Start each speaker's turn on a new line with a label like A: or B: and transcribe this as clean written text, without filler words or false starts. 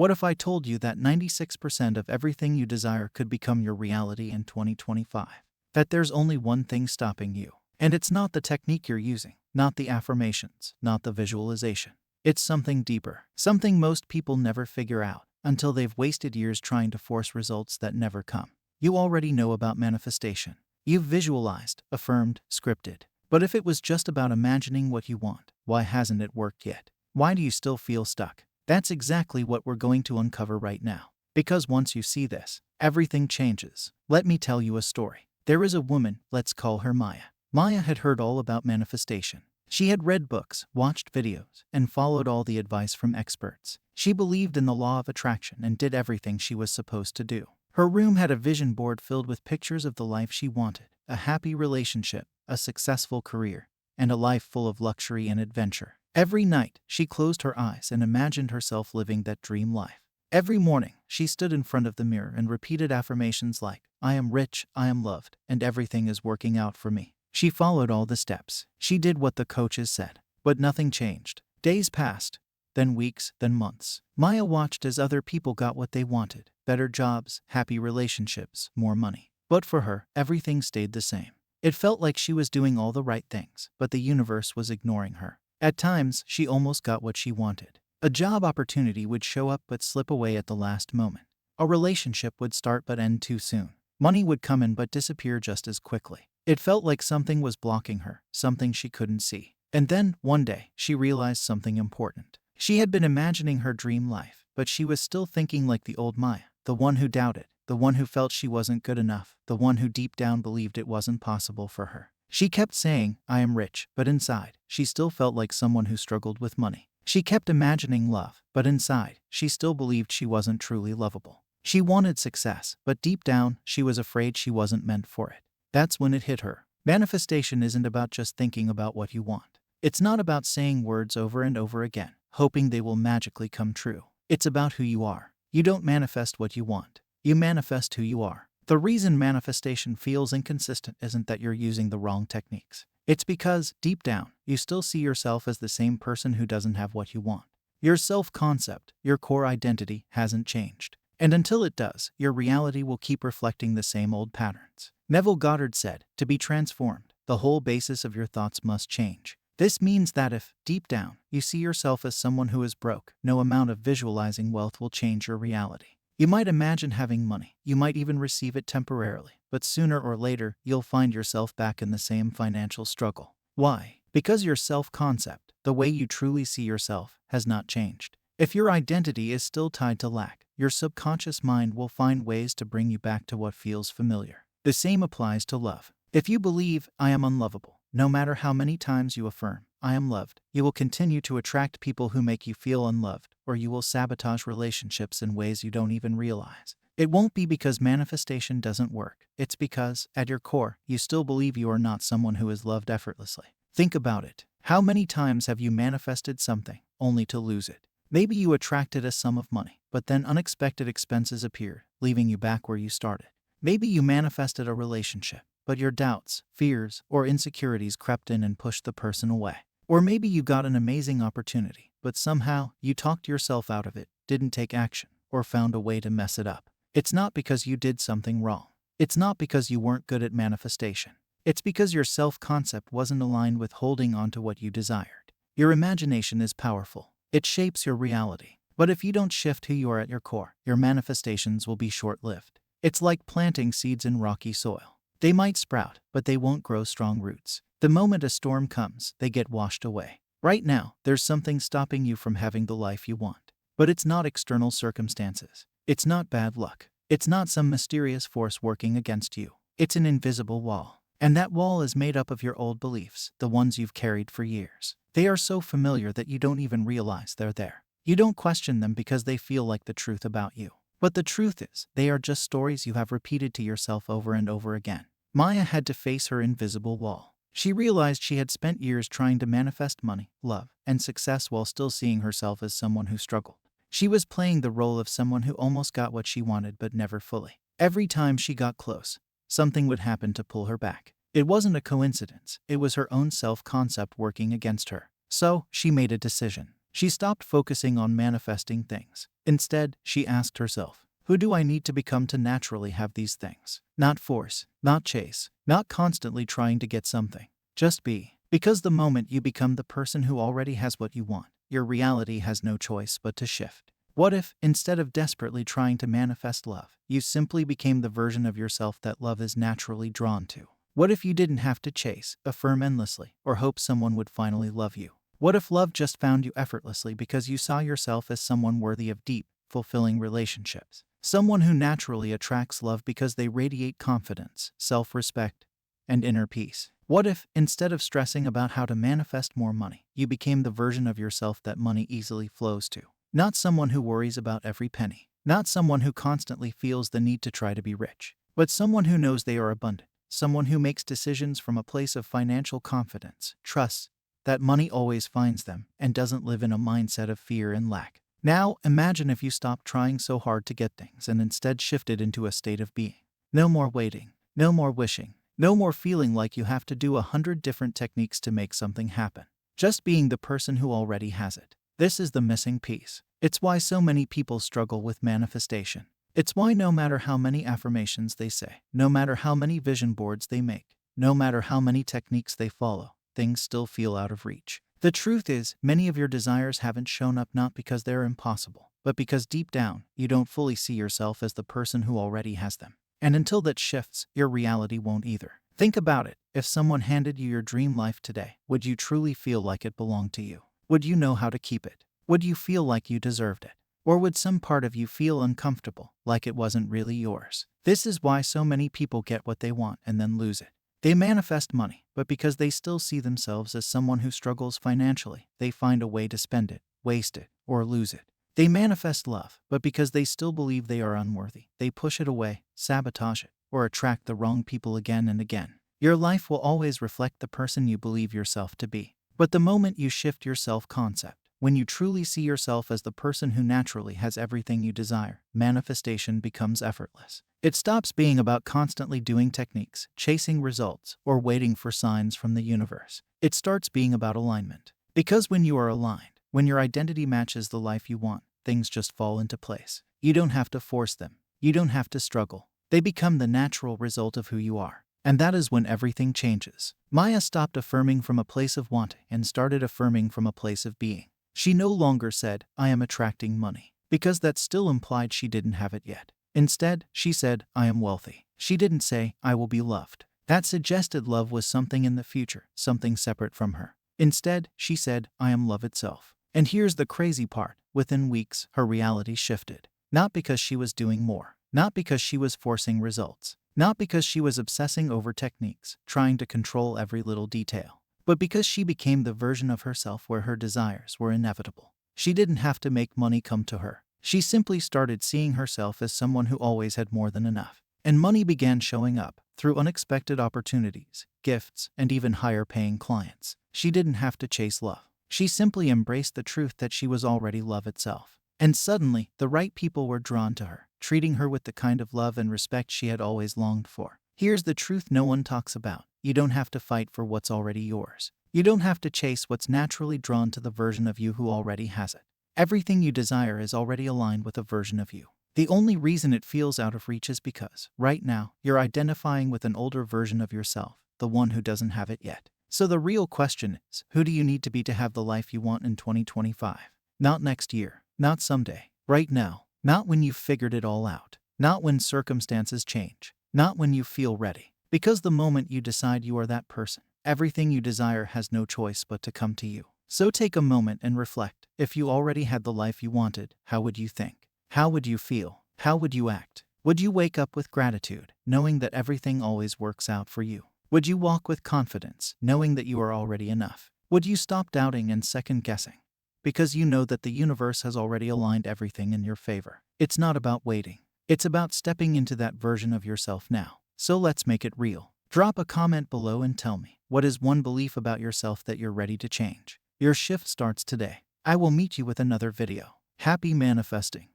A: What if I told you that 96% of everything you desire could become your reality in 2025? That there's only one thing stopping you. And it's not the technique you're using, not the affirmations, not the visualization. It's something deeper, something most people never figure out until they've wasted years trying to force results that never come. You already know about manifestation. You've visualized, affirmed, scripted. But if it was just about imagining what you want, why hasn't it worked yet? Why do you still feel stuck? That's exactly what we're going to uncover right now. Because once you see this, everything changes. Let me tell you a story. There is a woman, let's call her Maya. Maya had heard all about manifestation. She had read books, watched videos, and followed all the advice from experts. She believed in the law of attraction and did everything she was supposed to do. Her room had a vision board filled with pictures of the life she wanted, a happy relationship, a successful career, and a life full of luxury and adventure. Every night, she closed her eyes and imagined herself living that dream life. Every morning, she stood in front of the mirror and repeated affirmations like, "I am rich, I am loved, and everything is working out for me." She followed all the steps. She did what the coaches said. But nothing changed. Days passed, then weeks, then months. Maya watched as other people got what they wanted: better jobs, happy relationships, more money. But for her, everything stayed the same. It felt like she was doing all the right things, but the universe was ignoring her. At times, she almost got what she wanted. A job opportunity would show up but slip away at the last moment. A relationship would start but end too soon. Money would come in but disappear just as quickly. It felt like something was blocking her, something she couldn't see. And then, one day, she realized something important. She had been imagining her dream life, but she was still thinking like the old Maya, the one who doubted, the one who felt she wasn't good enough, the one who deep down believed it wasn't possible for her. She kept saying, "I am rich," but inside, she still felt like someone who struggled with money. She kept imagining love, but inside, she still believed she wasn't truly lovable. She wanted success, but deep down, she was afraid she wasn't meant for it. That's when it hit her. Manifestation isn't about just thinking about what you want. It's not about saying words over and over again, hoping they will magically come true. It's about who you are. You don't manifest what you want. You manifest who you are. The reason manifestation feels inconsistent isn't that you're using the wrong techniques. It's because, deep down, you still see yourself as the same person who doesn't have what you want. Your self-concept, your core identity, hasn't changed. And until it does, your reality will keep reflecting the same old patterns. Neville Goddard said, "To be transformed, the whole basis of your thoughts must change." This means that if, deep down, you see yourself as someone who is broke, no amount of visualizing wealth will change your reality. You might imagine having money, you might even receive it temporarily, but sooner or later, you'll find yourself back in the same financial struggle. Why? Because your self-concept, the way you truly see yourself, has not changed. If your identity is still tied to lack, your subconscious mind will find ways to bring you back to what feels familiar. The same applies to love. If you believe, "I am unlovable," no matter how many times you affirm, "I am loved," you will continue to attract people who make you feel unloved, or you will sabotage relationships in ways you don't even realize. It won't be because manifestation doesn't work. It's because, at your core, you still believe you are not someone who is loved effortlessly. Think about it. How many times have you manifested something, only to lose it? Maybe you attracted a sum of money, but then unexpected expenses appeared, leaving you back where you started. Maybe you manifested a relationship, but your doubts, fears, or insecurities crept in and pushed the person away. Or maybe you got an amazing opportunity, but somehow you talked yourself out of it, didn't take action, or found a way to mess it up. It's not because you did something wrong. It's not because you weren't good at manifestation. It's because your self-concept wasn't aligned with holding on to what you desired. Your imagination is powerful. It shapes your reality. But if you don't shift who you are at your core, your manifestations will be short-lived. It's like planting seeds in rocky soil. They might sprout, but they won't grow strong roots. The moment a storm comes, they get washed away. Right now, there's something stopping you from having the life you want. But it's not external circumstances. It's not bad luck. It's not some mysterious force working against you. It's an invisible wall. And that wall is made up of your old beliefs, the ones you've carried for years. They are so familiar that you don't even realize they're there. You don't question them because they feel like the truth about you. But the truth is, they are just stories you have repeated to yourself over and over again. Maya had to face her invisible wall. She realized she had spent years trying to manifest money, love, and success while still seeing herself as someone who struggled. She was playing the role of someone who almost got what she wanted but never fully. Every time she got close, something would happen to pull her back. It wasn't a coincidence. It was her own self-concept working against her. So, she made a decision. She stopped focusing on manifesting things. Instead, she asked herself, who do I need to become to naturally have these things? Not force, not chase, not constantly trying to get something. Just be. Because the moment you become the person who already has what you want, your reality has no choice but to shift. What if, instead of desperately trying to manifest love, you simply became the version of yourself that love is naturally drawn to? What if you didn't have to chase, affirm endlessly, or hope someone would finally love you? What if love just found you effortlessly because you saw yourself as someone worthy of deep, fulfilling relationships? Someone who naturally attracts love because they radiate confidence, self-respect, and inner peace. What if, instead of stressing about how to manifest more money, you became the version of yourself that money easily flows to? Not someone who worries about every penny. Not someone who constantly feels the need to try to be rich. But someone who knows they are abundant. Someone who makes decisions from a place of financial confidence, trusts that money always finds them, and doesn't live in a mindset of fear and lack. Now, imagine if you stopped trying so hard to get things and instead shifted into a state of being. No more waiting. No more wishing. No more feeling like you have to do 100 different techniques to make something happen. Just being the person who already has it. This is the missing piece. It's why so many people struggle with manifestation. It's why no matter how many affirmations they say, no matter how many vision boards they make, no matter how many techniques they follow, things still feel out of reach. The truth is, many of your desires haven't shown up not because they're impossible, but because deep down, you don't fully see yourself as the person who already has them. And until that shifts, your reality won't either. Think about it. If someone handed you your dream life today, would you truly feel like it belonged to you? Would you know how to keep it? Would you feel like you deserved it? Or would some part of you feel uncomfortable, like it wasn't really yours? This is why so many people get what they want and then lose it. They manifest money, but because they still see themselves as someone who struggles financially, they find a way to spend it, waste it, or lose it. They manifest love, but because they still believe they are unworthy, they push it away, sabotage it, or attract the wrong people again and again. Your life will always reflect the person you believe yourself to be. But the moment you shift your self-concept, when you truly see yourself as the person who naturally has everything you desire, manifestation becomes effortless. It stops being about constantly doing techniques, chasing results, or waiting for signs from the universe. It starts being about alignment. Because when you are aligned, when your identity matches the life you want, things just fall into place. You don't have to force them. You don't have to struggle. They become the natural result of who you are. And that is when everything changes. Maya stopped affirming from a place of wanting and started affirming from a place of being. She no longer said, I am attracting money, because that still implied she didn't have it yet. Instead, she said, I am wealthy. She didn't say, I will be loved. That suggested love was something in the future, something separate from her. Instead, she said, I am love itself. And here's the crazy part. Within weeks, her reality shifted. Not because she was doing more. Not because she was forcing results. Not because she was obsessing over techniques, trying to control every little detail. But because she became the version of herself where her desires were inevitable. She didn't have to make money come to her. She simply started seeing herself as someone who always had more than enough. And money began showing up through unexpected opportunities, gifts, and even higher-paying clients. She didn't have to chase love. She simply embraced the truth that she was already love itself. And suddenly, the right people were drawn to her, treating her with the kind of love and respect she had always longed for. Here's the truth no one talks about. You don't have to fight for what's already yours. You don't have to chase what's naturally drawn to the version of you who already has it. Everything you desire is already aligned with a version of you. The only reason it feels out of reach is because, right now, you're identifying with an older version of yourself, the one who doesn't have it yet. So the real question is, who do you need to be to have the life you want in 2025? Not next year, not someday, right now, not when you've figured it all out, not when circumstances change, not when you feel ready. Because the moment you decide you are that person, everything you desire has no choice but to come to you. So take a moment and reflect. If you already had the life you wanted, how would you think? How would you feel? How would you act? Would you wake up with gratitude, knowing that everything always works out for you? Would you walk with confidence, knowing that you are already enough? Would you stop doubting and second-guessing? Because you know that the universe has already aligned everything in your favor. It's not about waiting. It's about stepping into that version of yourself now. So let's make it real. Drop a comment below and tell me, what is one belief about yourself that you're ready to change? Your shift starts today. I will meet you with another video. Happy manifesting.